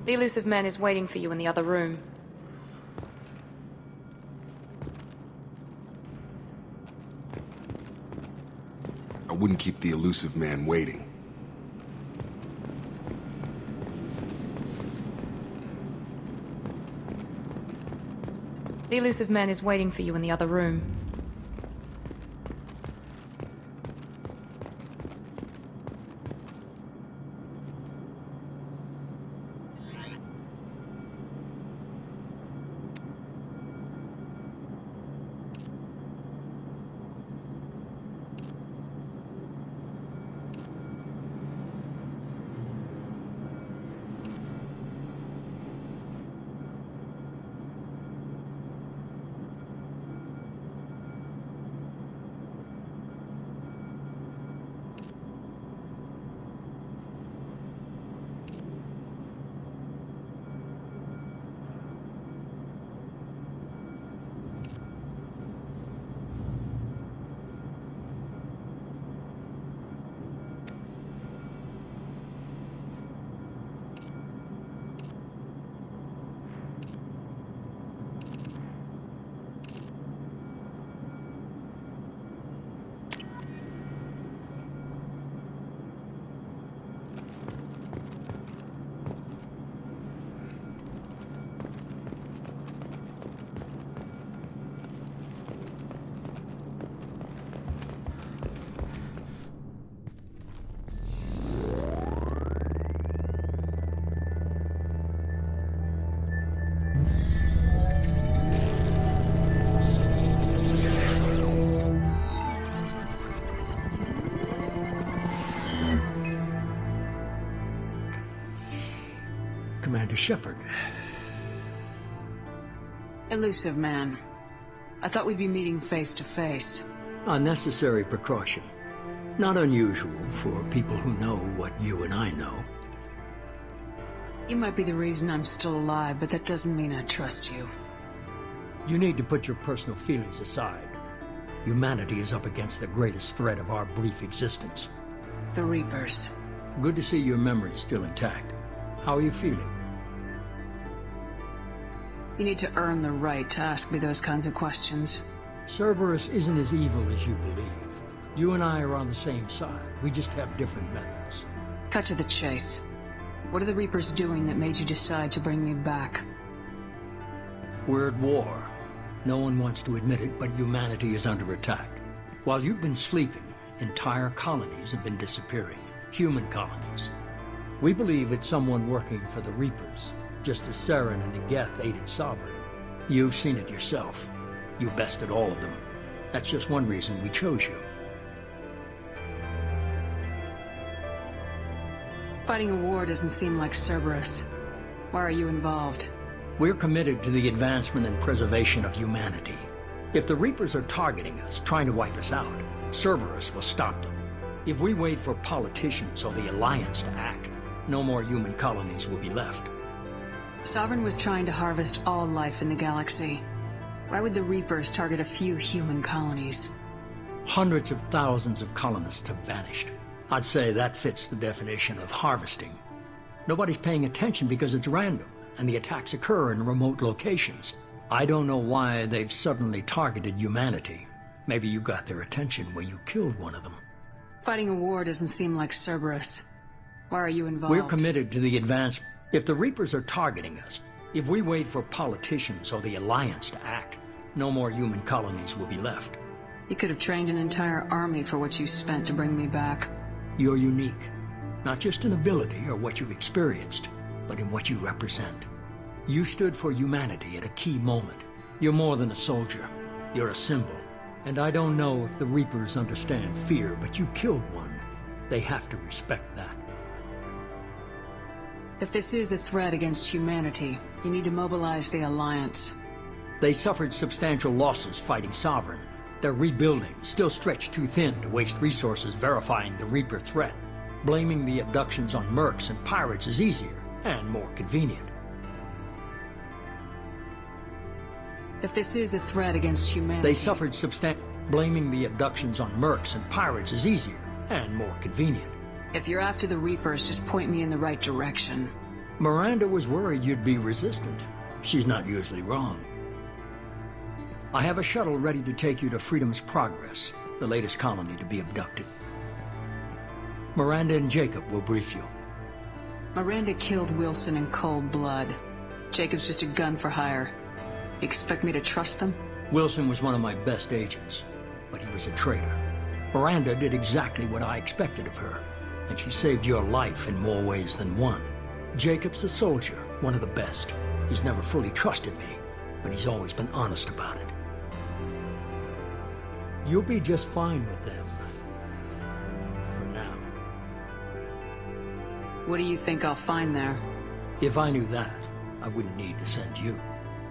The elusive man is waiting for you in the other room. I wouldn't keep the elusive man waiting. The elusive man is waiting for you in the other room. Commander Shepard. Elusive man. I thought we'd be meeting face to face. Unnecessary precaution. Not unusual for people who know what you and I know. You might be the reason I'm still alive, but that doesn't mean I trust you. You need to put your personal feelings aside. Humanity is up against the greatest threat of our brief existence. The Reapers. Good to see your memory's still intact. How are you feeling? You need to earn the right to ask me those kinds of questions. Cerberus isn't as evil as you believe. You and I are on the same side. We just have different methods. Cut to the chase. What are the Reapers doing that made you decide to bring me back? We're at war. No one wants to admit it, but humanity is under attack. While you've been sleeping, entire colonies have been disappearing. Human colonies. We believe it's someone working for the Reapers, just as Saren and the Geth aided Sovereign. You've seen it yourself. You bested all of them. That's just one reason we chose you. Fighting a war doesn't seem like Cerberus. Why are you involved? We're committed to the advancement and preservation of humanity. If the Reapers are targeting us, trying to wipe us out, Cerberus will stop them. If we wait for politicians or the Alliance to act, no more human colonies will be left. Sovereign was trying to harvest all life in the galaxy. Why would the Reapers target a few human colonies? Hundreds of thousands of colonists have vanished. I'd say that fits the definition of harvesting. Nobody's paying attention because it's random, and the attacks occur in remote locations. I don't know why they've suddenly targeted humanity. Maybe you got their attention when you killed one of them. Fighting a war doesn't seem like Cerberus. Why are you involved? We're committed to the advancement. If the Reapers are targeting us, if we wait for politicians or the Alliance to act, no more human colonies will be left. You could have trained an entire army for what you spent to bring me back. You're unique, not just in ability or what you've experienced, but in what you represent. You stood for humanity at a key moment. You're more than a soldier. You're a symbol. And I don't know if the Reapers understand fear, but you killed one. They have to respect that. If this is a threat against humanity, you need to mobilize the Alliance. They suffered substantial losses fighting Sovereign. They're rebuilding, still stretched too thin to waste resources verifying the Reaper threat. Blaming the abductions on mercs and pirates is easier and more convenient. If this is a threat against humanity... They suffered Blaming the abductions on mercs and pirates is easier and more convenient. If you're after the Reapers, just point me in the right direction. Miranda was worried you'd be resistant. She's not usually wrong. I have a shuttle ready to take you to Freedom's Progress, the latest colony to be abducted. Miranda and Jacob will brief you. Miranda killed Wilson in cold blood. Jacob's just a gun for hire. You expect me to trust them? Wilson was one of my best agents, but he was a traitor. Miranda did exactly what I expected of her, and she saved your life in more ways than one. Jacob's a soldier, one of the best. He's never fully trusted me, but he's always been honest about it. You'll be just fine with them. For now. What do you think I'll find there? If I knew that, I wouldn't need to send you.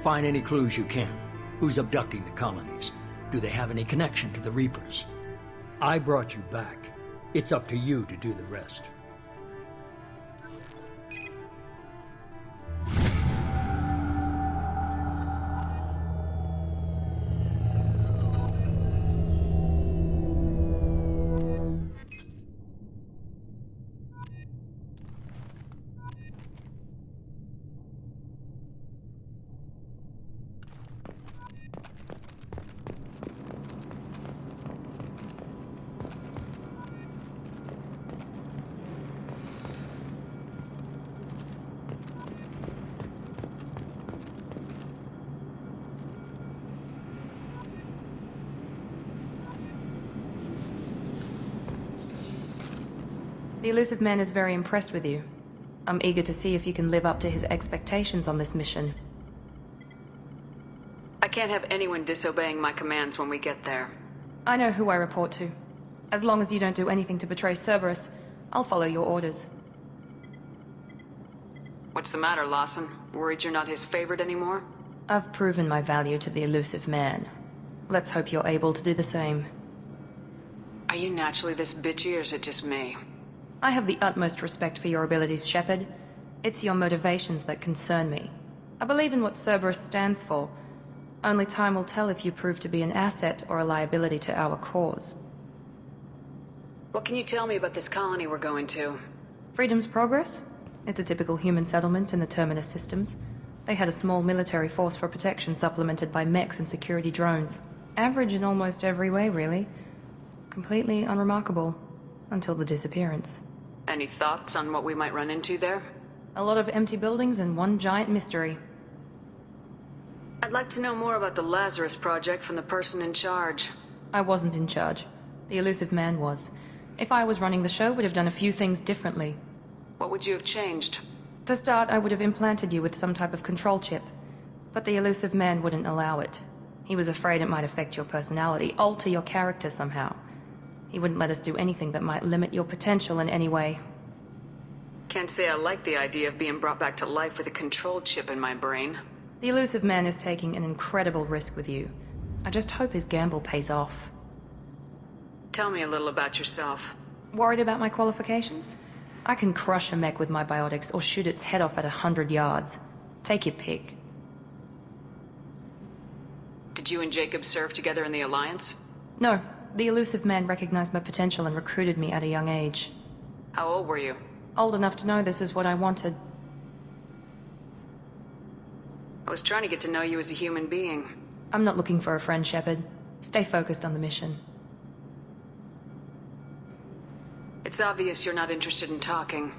Find any clues you can. Who's abducting the colonies? Do they have any connection to the Reapers? I brought you back. It's up to you to do the rest. The elusive man is very impressed with you. I'm eager to see if you can live up to his expectations on this mission. I can't have anyone disobeying my commands when we get there. I know who I report to. As long as you don't do anything to betray Cerberus, I'll follow your orders. What's the matter, Lawson? Worried you're not his favorite anymore? I've proven my value to the elusive man. Let's hope you're able to do the same. Are you naturally this bitchy, or is it just me? I have the utmost respect for your abilities, Shepard. It's your motivations that concern me. I believe in what Cerberus stands for. Only time will tell if you prove to be an asset or a liability to our cause. What can you tell me about this colony we're going to? Freedom's Progress? It's a typical human settlement in the Terminus systems. They had a small military force for protection supplemented by mechs and security drones. Average in almost every way, really. Completely unremarkable. Until the disappearance. Any thoughts on what we might run into there? A lot of empty buildings and one giant mystery. I'd like to know more about the Lazarus Project from the person in charge. I wasn't in charge. The elusive man was. If I was running the show, would have done a few things differently. What would you have changed? To start, I would have implanted you with some type of control chip. But the elusive man wouldn't allow it. He was afraid it might affect your personality, alter your character somehow. He wouldn't let us do anything that might limit your potential in any way. Can't say I like the idea of being brought back to life with a control chip in my brain. The elusive man is taking an incredible risk with you. I just hope his gamble pays off. Tell me a little about yourself. Worried about my qualifications? I can crush a mech with my biotics or shoot its head off at 100 yards. Take your pick. Did you and Jacob serve together in the Alliance? No. The elusive man recognized my potential and recruited me at a young age. How old were you? Old enough to know this is what I wanted. I was trying to get to know you as a human being. I'm not looking for a friend, Shepard. Stay focused on the mission. It's obvious you're not interested in talking.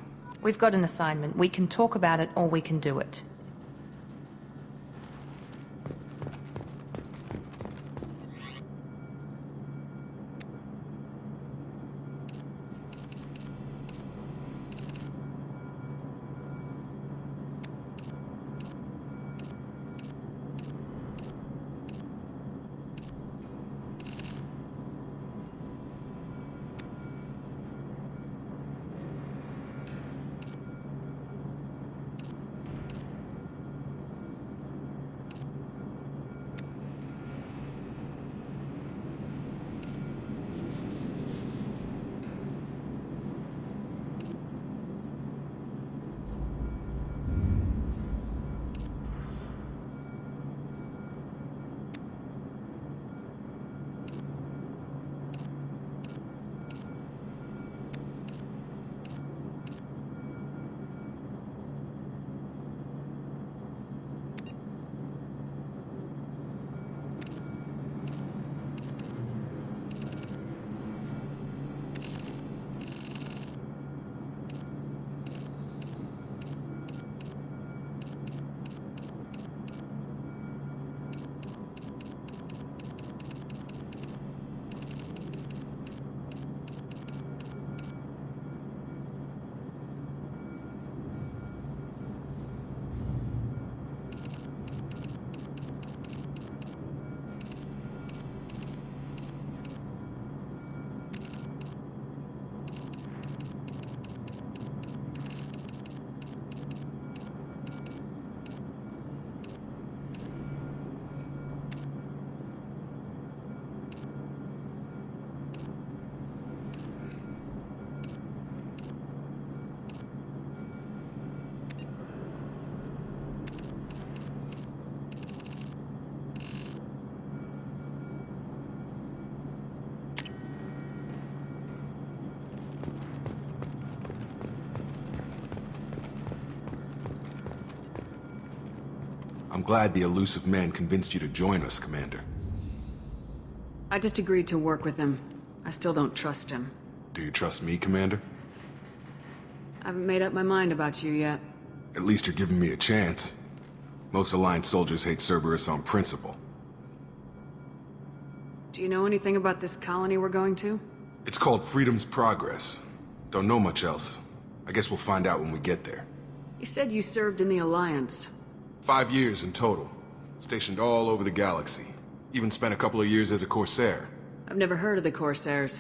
We've got an assignment. We can talk about it or we can do it. I'm glad the elusive man convinced you to join us, Commander. I just agreed to work with him. I still don't trust him. Do you trust me, Commander? I haven't made up my mind about you yet. At least you're giving me a chance. Most Alliance soldiers hate Cerberus on principle. Do you know anything about this colony we're going to? It's called Freedom's Progress. Don't know much else. I guess we'll find out when we get there. You said you served in the Alliance. 5 years in total. Stationed all over the galaxy. Even spent a couple of years as a Corsair. I've never heard of the Corsairs.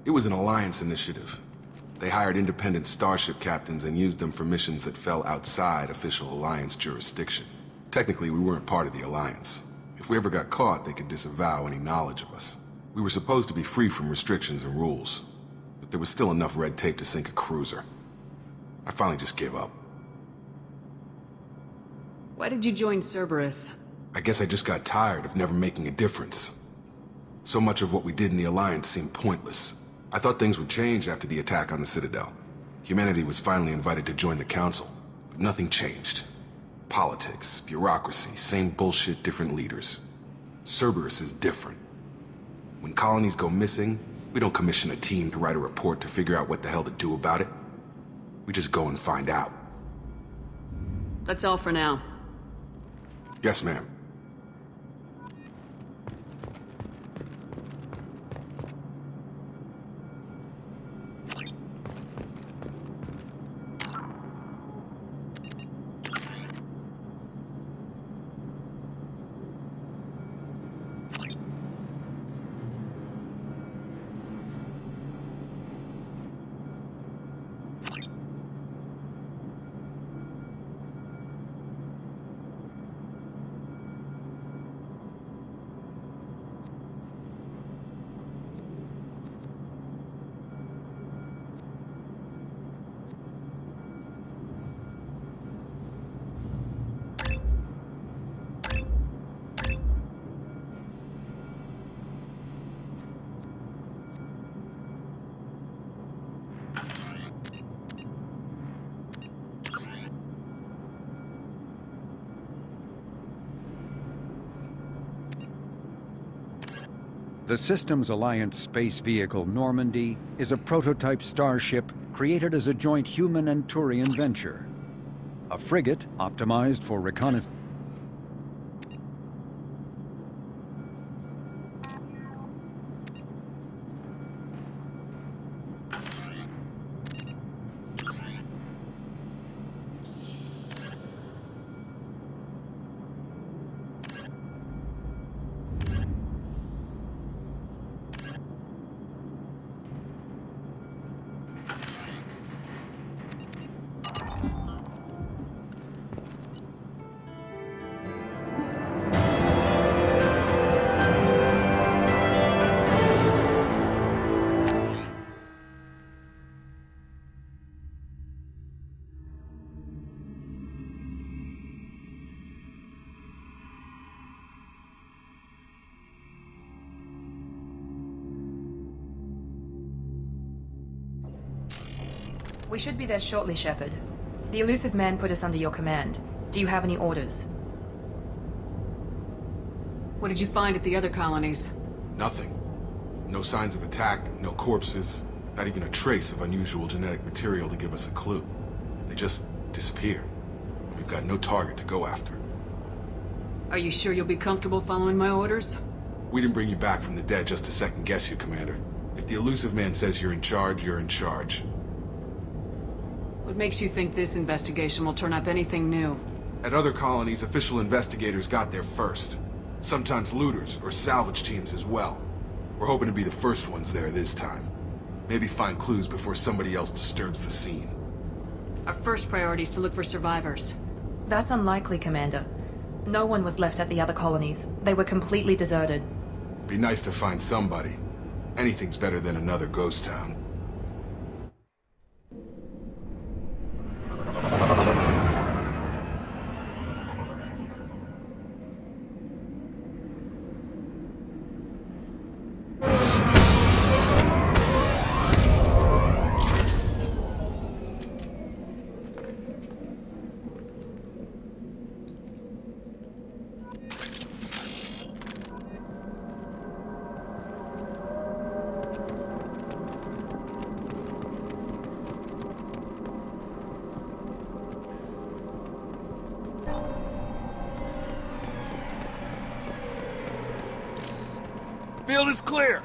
It was an Alliance initiative. They hired independent starship captains and used them for missions that fell outside official Alliance jurisdiction. Technically, we weren't part of the Alliance. If we ever got caught, they could disavow any knowledge of us. We were supposed to be free from restrictions and rules, but there was still enough red tape to sink a cruiser. I finally just gave up. Why did you join Cerberus? I guess I just got tired of never making a difference. So much of what we did in the Alliance seemed pointless. I thought things would change after the attack on the Citadel. Humanity was finally invited to join the Council, but nothing changed. Politics, bureaucracy, same bullshit, different leaders. Cerberus is different. When colonies go missing, we don't commission a team to write a report to figure out what the hell to do about it. We just go and find out. That's all for now. Yes, ma'am. The Systems Alliance space vehicle Normandy is a prototype starship created as a joint human and Turian venture. A frigate optimized for reconnaissance. We should be there shortly, Shepard. The elusive man put us under your command. Do you have any orders? What did you find at the other colonies? Nothing. No signs of attack, no corpses, not even a trace of unusual genetic material to give us a clue. They just disappear. And we've got no target to go after. Are you sure you'll be comfortable following my orders? We didn't bring you back from the dead just to second guess you, Commander. If the elusive man says you're in charge, you're in charge. What makes you think this investigation will turn up anything new? At other colonies, official investigators got there first. Sometimes looters or salvage teams as well. We're hoping to be the first ones there this time. Maybe find clues before somebody else disturbs the scene. Our first priority is to look for survivors. That's unlikely, Commander. No one was left at the other colonies. They were completely deserted. Be nice to find somebody. Anything's better than another ghost town. Field is clear.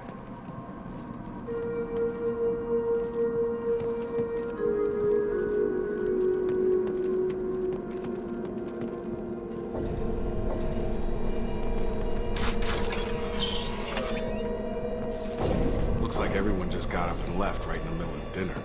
Looks like everyone just got up and left right in the middle of dinner.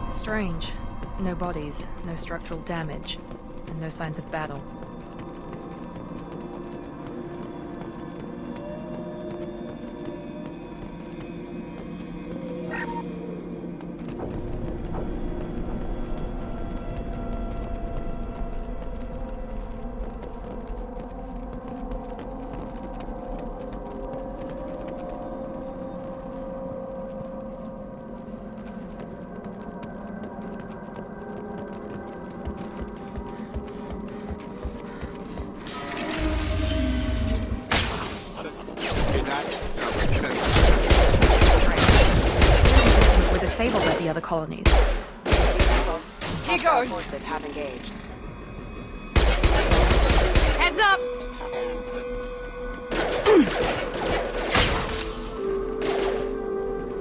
Strange. No bodies, no structural damage, and no signs of battle. Were disabled at the other colonies. Here goes. Forces have engaged. Heads up!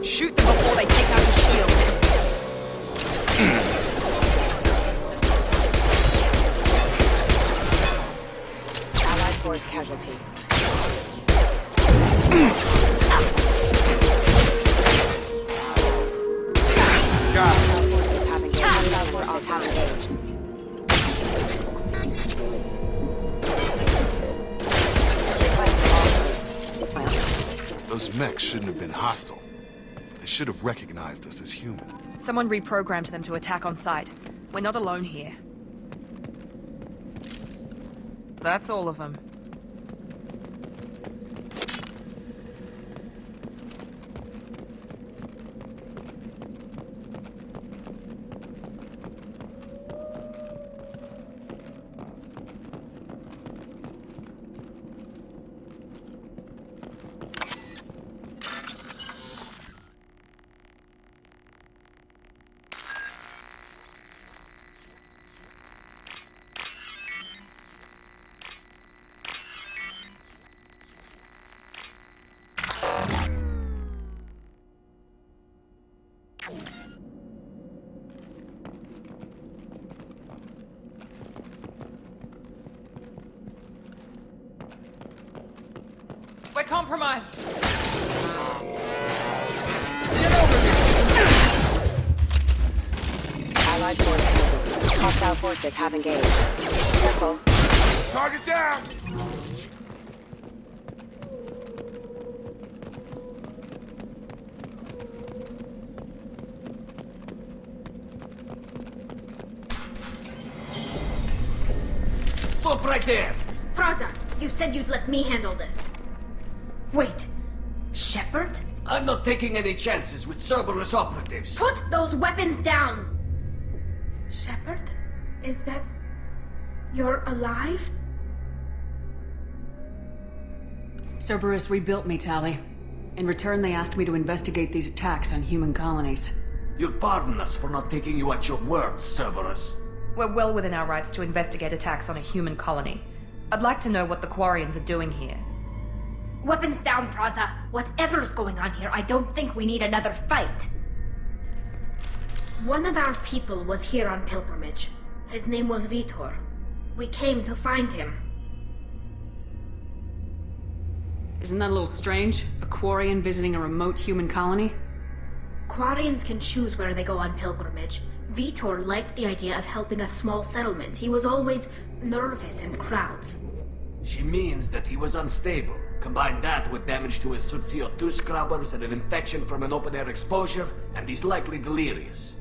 Shoot them before they take out the shield. Allied force casualties. Forces have engaged. Forces have engaged. Those mechs shouldn't have been hostile. They should have recognized us as human. Someone reprogrammed them to attack on sight. We're not alone here. That's all of them. We're compromised! Allied force casualties. Hostile forces have engaged. Careful. Target down! Stop right there! Praza, you said you'd let me handle this. Wait, Shepard? I'm not taking any chances with Cerberus operatives. Put those weapons down! Shepard? Is that... you're alive? Cerberus rebuilt me, Tali. In return, they asked me to investigate these attacks on human colonies. You'll pardon us for not taking you at your word, Cerberus. We're well within our rights to investigate attacks on a human colony. I'd like to know what the Quarians are doing here. Weapons down, Praza. Whatever's going on here, I don't think we need another fight. One of our people was here on pilgrimage. His name was Vitor. We came to find him. Isn't that a little strange? A Quarian visiting a remote human colony? Quarians can choose where they go on pilgrimage. Vitor liked the idea of helping a small settlement. He was always nervous in crowds. She means that he was unstable. Combine that with damage to his CO2 scrubbers and an infection from an open-air exposure, and he's likely delirious.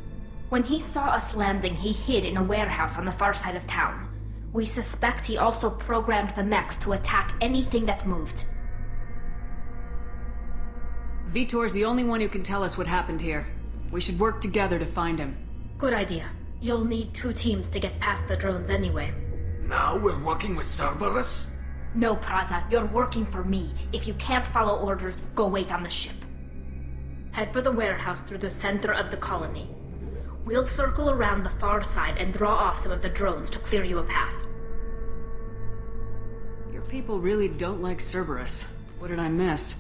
When he saw us landing, he hid in a warehouse on the far side of town. We suspect he also programmed the mechs to attack anything that moved. Vitor's the only one who can tell us what happened here. We should work together to find him. Good idea. You'll need 2 teams to get past the drones anyway. Now we're working with Cerberus? No, Praza, you're working for me. If you can't follow orders, go wait on the ship. Head for the warehouse through the center of the colony. We'll circle around the far side and draw off some of the drones to clear you a path. Your people really don't like Cerberus. What did I miss?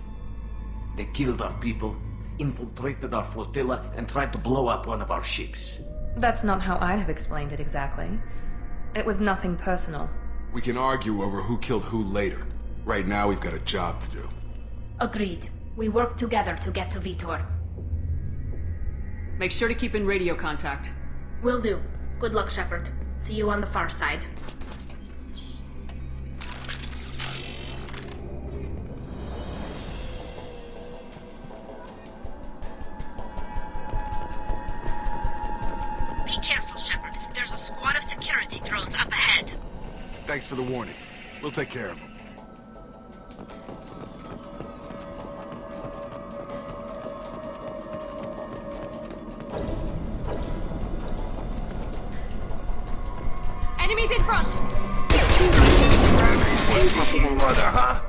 They killed our people, infiltrated our flotilla, and tried to blow up one of our ships. That's not how I'd have explained it exactly. It was nothing personal. We can argue over who killed who later. Right now, we've got a job to do. Agreed. We work together to get to Vitor. Make sure to keep in radio contact. Will do. Good luck, Shepard. See you on the far side. Be careful, Shepard. There's a squad of security drones up ahead. Thanks for the warning. We'll take care of them. Enemies in front! Brother, huh?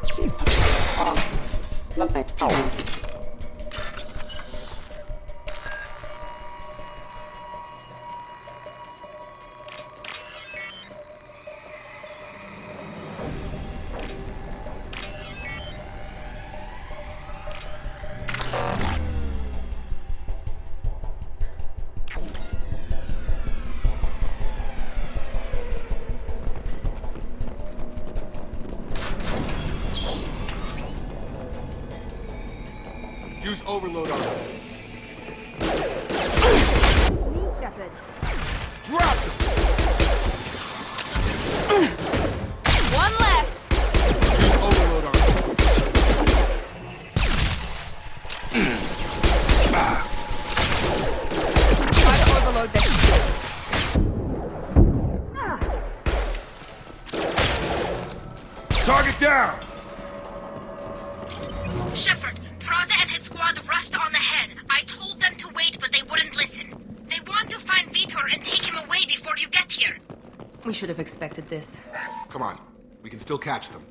Use overload on them. Shepard. Drop them! One less! Use overload on them. Try to overload their shields. Target down! Shepard, Praza and his squad rushed on ahead. I told them to wait, but they wouldn't listen. They want to find Vitor and take him away before you get here. We should have expected this. Come on. We can still catch them.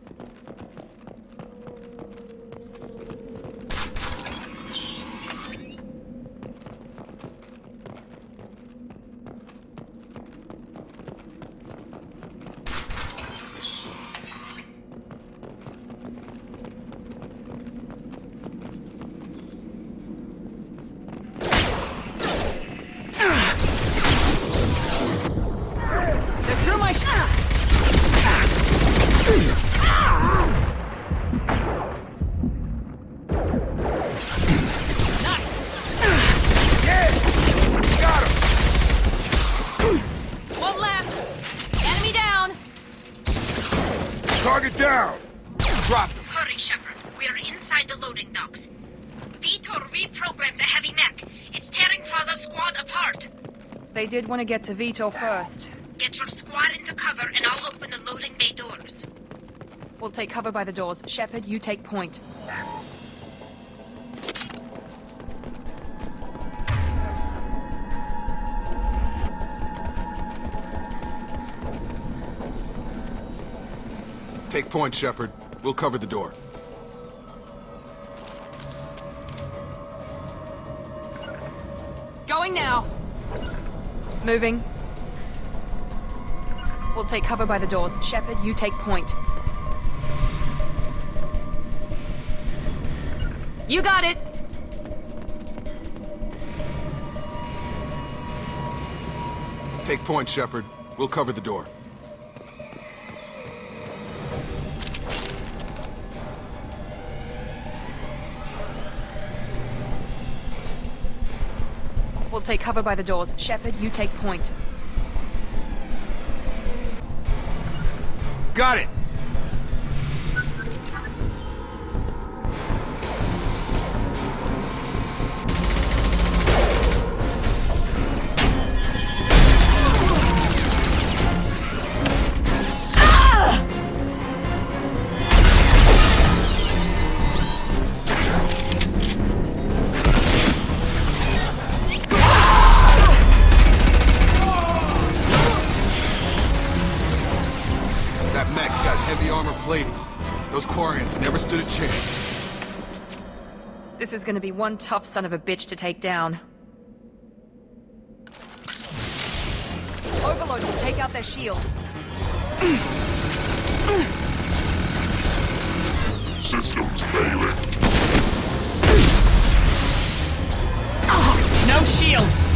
Through my Yeah! Got him! One left! Enemy down! Target down! Drop them! Hurry, Shepard. We're inside the loading docks. Vitor reprogrammed the heavy mech. It's tearing Praza's squad apart. They did want to get to Vitor first. Get your squad into cover and I'll open the loading bay doors. We'll take cover by the doors. Shepard, you take point. Take point, Shepard. We'll cover the door. Going now. Moving. We'll take cover by the doors. Shepard, you take point. You got it! Take point, Shepard. We'll cover the door. We'll take cover by the doors. Shepard, you take point. Got it! That mech's got heavy armor plating. Those Quarians never stood a chance. This is gonna be one tough son of a bitch to take down. Overload will take out their shields. Systems failing. No shields!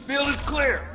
Field is clear.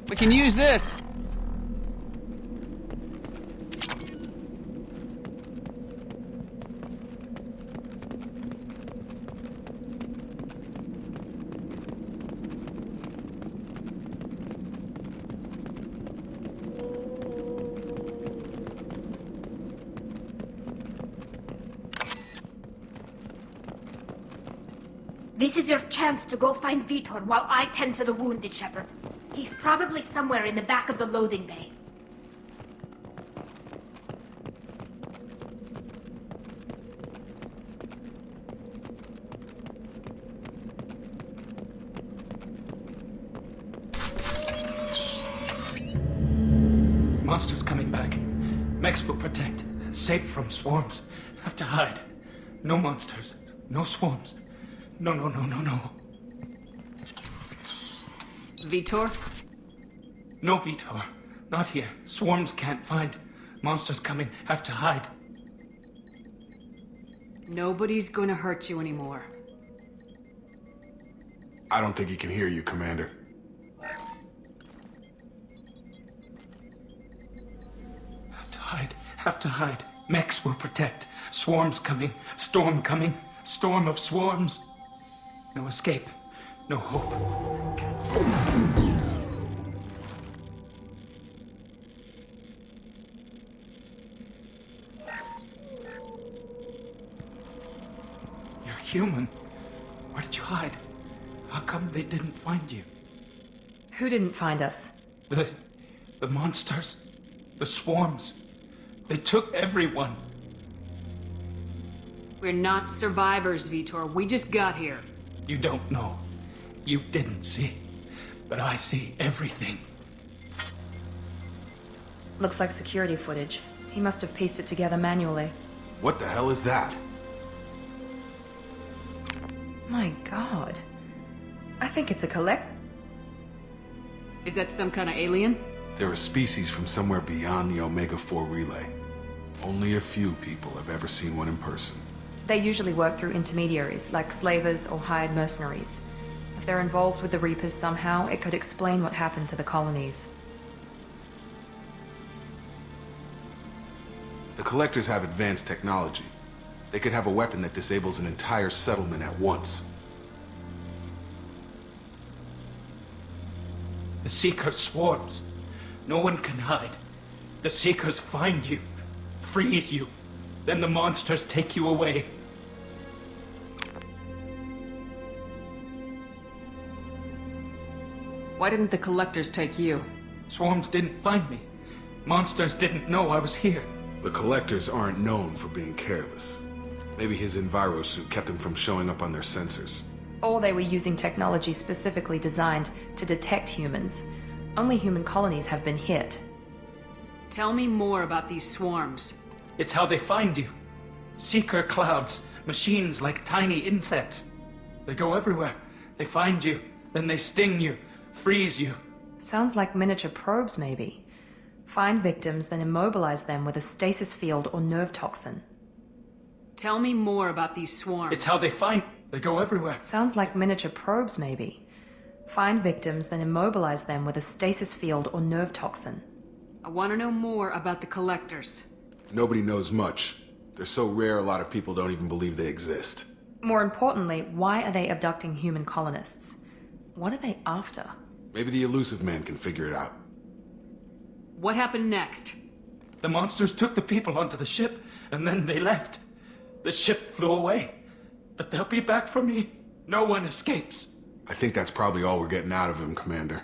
We can use this. This is your chance to go find Vitor while I tend to the wounded, Shepard. He's probably somewhere in the back of the loading bay. Monsters coming back. Mechs will protect. Safe from swarms. Have to hide. No monsters. No swarms. No. Vitor? No, Vitor. Not here. Swarms can't find. Monsters coming. Have to hide. Nobody's gonna hurt you anymore. I don't think he can hear you, Commander. Have to hide. Have to hide. Mechs will protect. Swarms coming. Storm coming. Storm of swarms. No escape. No hope. You're human. Where did you hide? How come they didn't find you? Who didn't find us? The monsters. The swarms. They took everyone. We're not survivors, Vitor. We just got here. You don't know. You didn't see. But I see everything. Looks like security footage. He must have pieced it together manually. What the hell is that? My god. I think it's a Is that some kind of alien? They're a species from somewhere beyond the Omega-4 relay. Only a few people have ever seen one in person. They usually work through intermediaries, like slavers or hired mercenaries. If they're involved with the Reapers somehow, it could explain what happened to the colonies. The Collectors have advanced technology. They could have a weapon that disables an entire settlement at once. The Seeker swarms. No one can hide. The Seekers find you, freeze you, then the monsters take you away. Why didn't the Collectors take you? Swarms didn't find me. Monsters didn't know I was here. The Collectors aren't known for being careless. Maybe his Enviro suit kept him from showing up on their sensors. Or they were using technology specifically designed to detect humans. Only human colonies have been hit. Tell me more about these swarms. It's how they find you. Seeker clouds, machines like tiny insects. They go everywhere. They find you, then they sting you, freeze you. Sounds like miniature probes, maybe. Find victims, then immobilize them with a stasis field or nerve toxin. Tell me more about these swarms. It's how they find... They go everywhere. Sounds like miniature probes, maybe. Find victims, then immobilize them with a stasis field or nerve toxin. I want to know more about the Collectors. Nobody knows much. They're so rare a lot of people don't even believe they exist. More importantly, why are they abducting human colonists? What are they after? Maybe the Elusive Man can figure it out. What happened next? The monsters took the people onto the ship, and then they left. The ship flew away. But they'll be back for me. No one escapes. I think that's probably all we're getting out of him, Commander.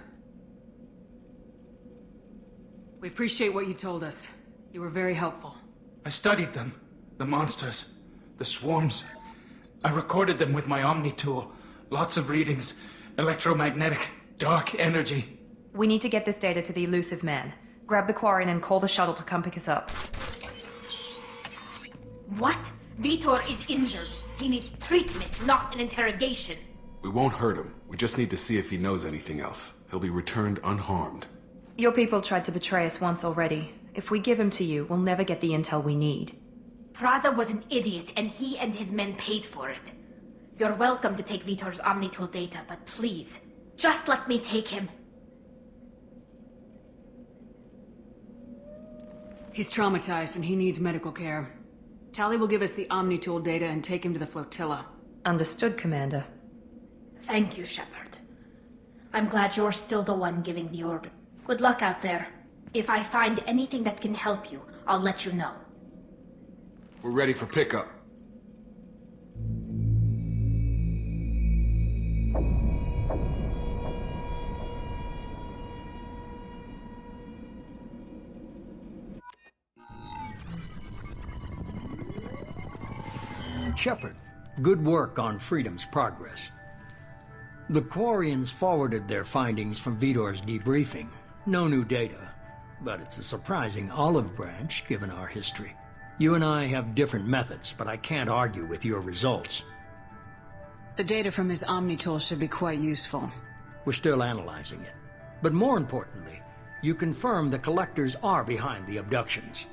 We appreciate what you told us. You were very helpful. I studied them. The monsters. The swarms. I recorded them with my Omni tool. Lots of readings. Electromagnetic. Dark energy. We need to get this data to the Elusive Man. Grab the Quarian and call the shuttle to come pick us up. What? Vitor is injured. He needs treatment, not an interrogation. We won't hurt him. We just need to see if he knows anything else. He'll be returned unharmed. Your people tried to betray us once already. If we give him to you, we'll never get the intel we need. Praza was an idiot, and he and his men paid for it. You're welcome to take Vitor's Omnitool data, but please, just let me take him. He's traumatized and he needs medical care. Tali will give us the Omnitool data and take him to the flotilla. Understood, Commander. Thank you, Shepard. I'm glad you're still the one giving the order. Good luck out there. If I find anything that can help you, I'll let you know. We're ready for pickup. Shepard, good work on Freedom's progress. The Quarians forwarded their findings from Vitor's debriefing. No new data, but it's a surprising olive branch given our history. You and I have different methods, but I can't argue with your results. The data from his Omnitool should be quite useful. We're still analyzing it. But more importantly, you confirm the Collectors are behind the abductions.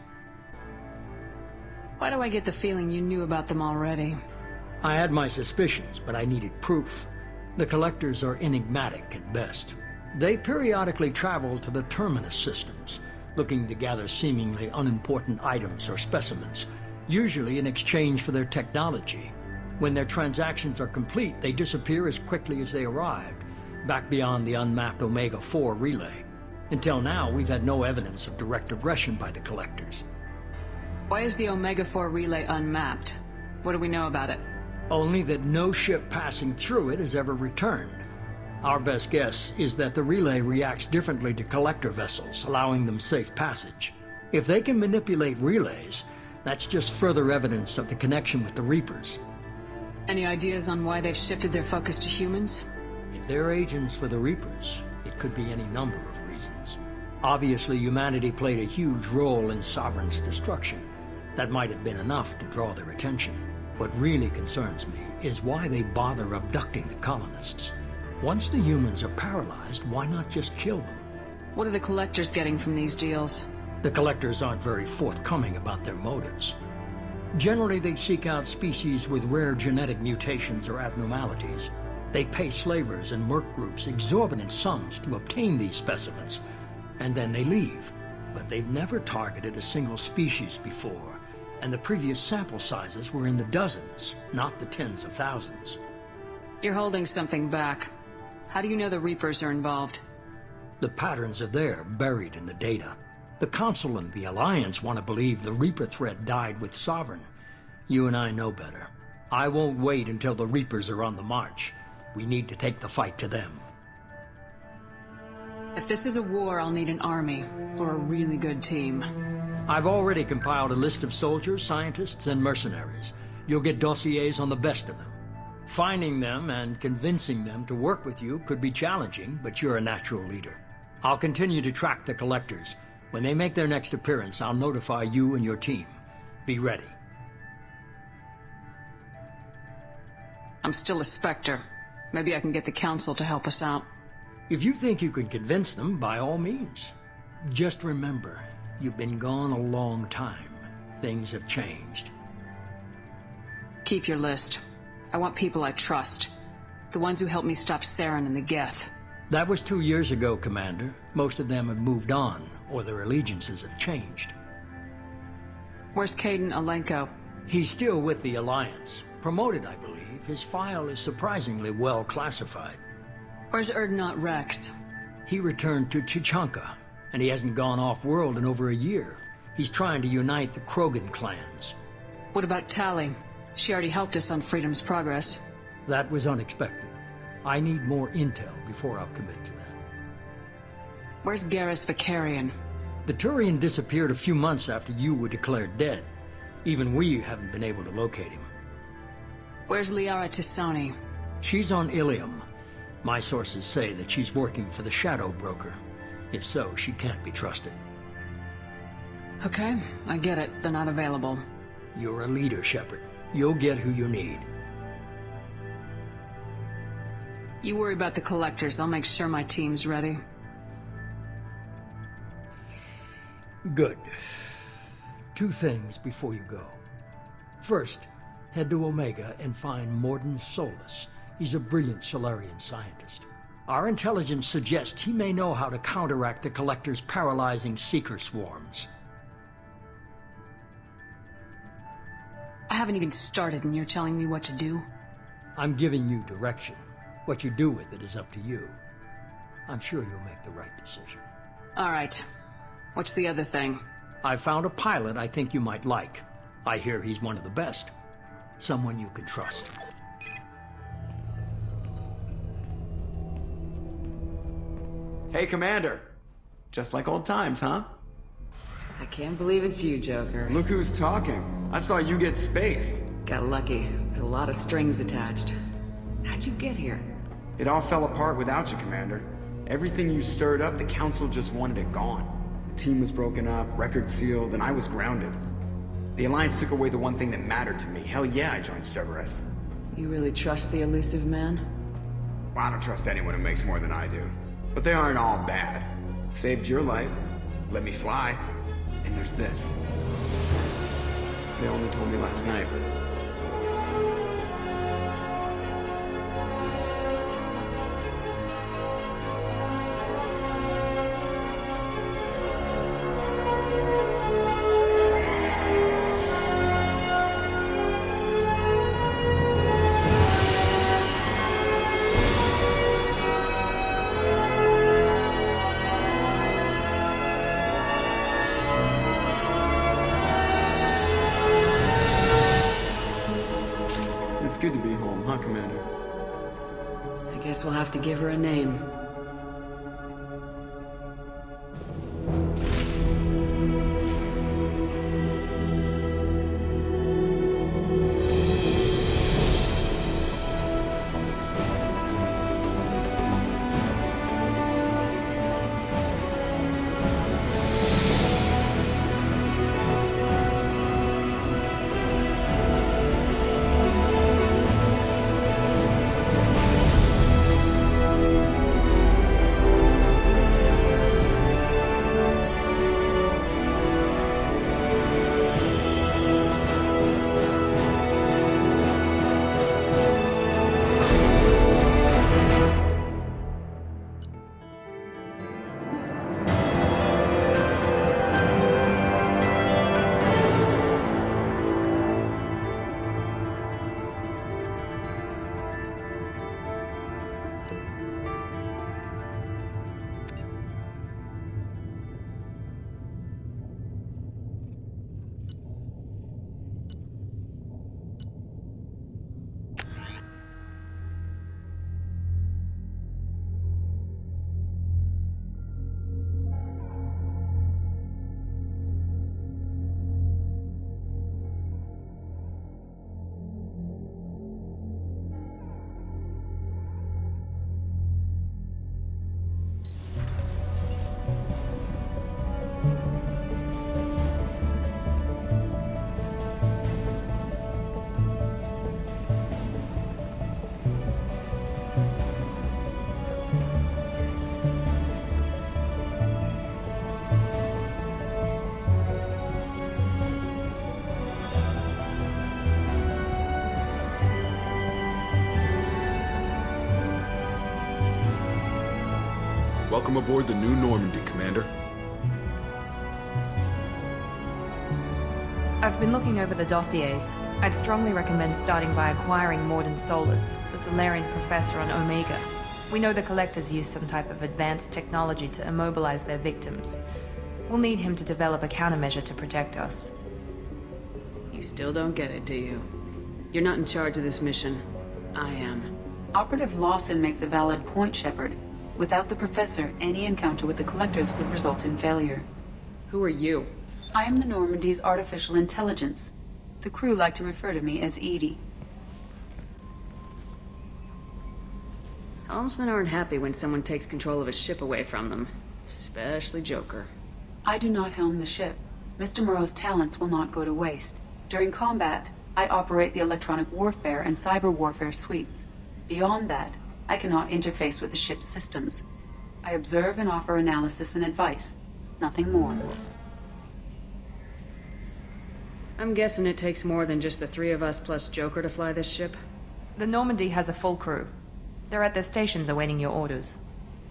Why do I get the feeling you knew about them already? I had my suspicions, but I needed proof. The Collectors are enigmatic at best. They periodically travel to the Terminus systems, looking to gather seemingly unimportant items or specimens, usually in exchange for their technology. When their transactions are complete, they disappear as quickly as they arrived, back beyond the unmapped Omega-4 relay. Until now, we've had no evidence of direct aggression by the Collectors. Why is the Omega-4 relay unmapped? What do we know about it? Only that no ship passing through it has ever returned. Our best guess is that the relay reacts differently to Collector vessels, allowing them safe passage. If they can manipulate relays, that's just further evidence of the connection with the Reapers. Any ideas on why they've shifted their focus to humans? If they're agents for the Reapers, it could be any number of reasons. Obviously, humanity played a huge role in Sovereign's destruction. That might have been enough to draw their attention. What really concerns me is why they bother abducting the colonists. Once the humans are paralyzed, why not just kill them? What are the Collectors getting from these deals? The Collectors aren't very forthcoming about their motives. Generally, they seek out species with rare genetic mutations or abnormalities. They pay slavers and merc groups exorbitant sums to obtain these specimens, and then they leave. But they've never targeted a single species before, and the previous sample sizes were in the dozens, not the tens of thousands. You're holding something back. How do you know the Reapers are involved? The patterns are there, buried in the data. The Council and the Alliance want to believe the Reaper threat died with Sovereign. You and I know better. I won't wait until the Reapers are on the march. We need to take the fight to them. If this is a war, I'll need an army, or a really good team. I've already compiled a list of soldiers, scientists, and mercenaries. You'll get dossiers on the best of them. Finding them and convincing them to work with you could be challenging, but you're a natural leader. I'll continue to track the collectors. When they make their next appearance, I'll notify you and your team. Be ready. I'm still a Spectre. Maybe I can get the Council to help us out. If you think you can convince them, by all means. Just remember, you've been gone a long time. Things have changed. Keep your list. I want people I trust. The ones who helped me stop Saren and the Geth. That was 2 years ago, Commander. Most of them have moved on, or their allegiances have changed. Where's Caden Alenko? He's still with the Alliance. Promoted, I believe. His file is surprisingly well classified. Where's Erdnot Rex? He returned to Chichanka, and he hasn't gone off-world in over a year. He's trying to unite the Krogan clans. What about Tali? She already helped us on Freedom's Progress. That was unexpected. I need more intel before I'll commit to that. Where's Garrus Vicarian? The Turian disappeared a few months after you were declared dead. Even we haven't been able to locate him. Where's Liara Tisani? She's on Ilium. My sources say that she's working for the Shadow Broker. If so, she can't be trusted. Okay, I get it. They're not available. You're a leader, Shepard. You'll get who you need. You worry about the collectors. I'll make sure my team's ready. Good. 2 things before you go. First, head to Omega and find Morden Solus. He's a brilliant Solarian scientist. Our intelligence suggests he may know how to counteract the Collector's paralyzing Seeker swarms. I haven't even started and you're telling me what to do? I'm giving you direction. What you do with it is up to you. I'm sure you'll make the right decision. All right. What's the other thing? I found a pilot I think you might like. I hear he's one of the best. Someone you can trust. Hey, Commander. Just like old times, huh? I can't believe it's you, Joker. Look who's talking. I saw you get spaced. Got lucky, with a lot of strings attached. How'd you get here? It all fell apart without you, Commander. Everything you stirred up, the Council just wanted it gone. The team was broken up, records sealed, and I was grounded. The Alliance took away the one thing that mattered to me. Hell yeah, I joined Cerberus. You really trust the elusive man? Well, I don't trust anyone who makes more than I do. But they aren't all bad. Saved your life, let me fly, and there's this. They only told me last night. Good to be home, huh, Commander? I guess we'll have to give her a name. Welcome aboard the new Normandy, Commander. I've been looking over the dossiers. I'd strongly recommend starting by acquiring Morden Solus, the Solarian professor on Omega. We know the Collectors use some type of advanced technology to immobilize their victims. We'll need him to develop a countermeasure to protect us. You still don't get it, do you? You're not in charge of this mission. I am. Operative Lawson makes a valid point, Shepard. Without the Professor, any encounter with the Collectors would result in failure. Who are you? I am the Normandy's artificial intelligence. The crew like to refer to me as Edie. Helmsmen aren't happy when someone takes control of a ship away from them. Especially Joker. I do not helm the ship. Mr. Moreau's talents will not go to waste. During combat, I operate the electronic warfare and cyber warfare suites. Beyond that, I cannot interface with the ship's systems. I observe and offer analysis and advice. Nothing more. I'm guessing it takes more than just the three of us plus Joker to fly this ship? The Normandy has a full crew. They're at their stations awaiting your orders.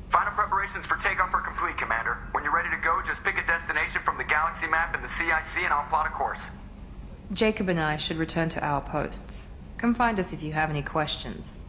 Final preparations for takeoff are complete, Commander. When you're ready to go, just pick a destination from the galaxy map and the CIC and I'll plot a course. Jacob and I should return to our posts. Come find us if you have any questions.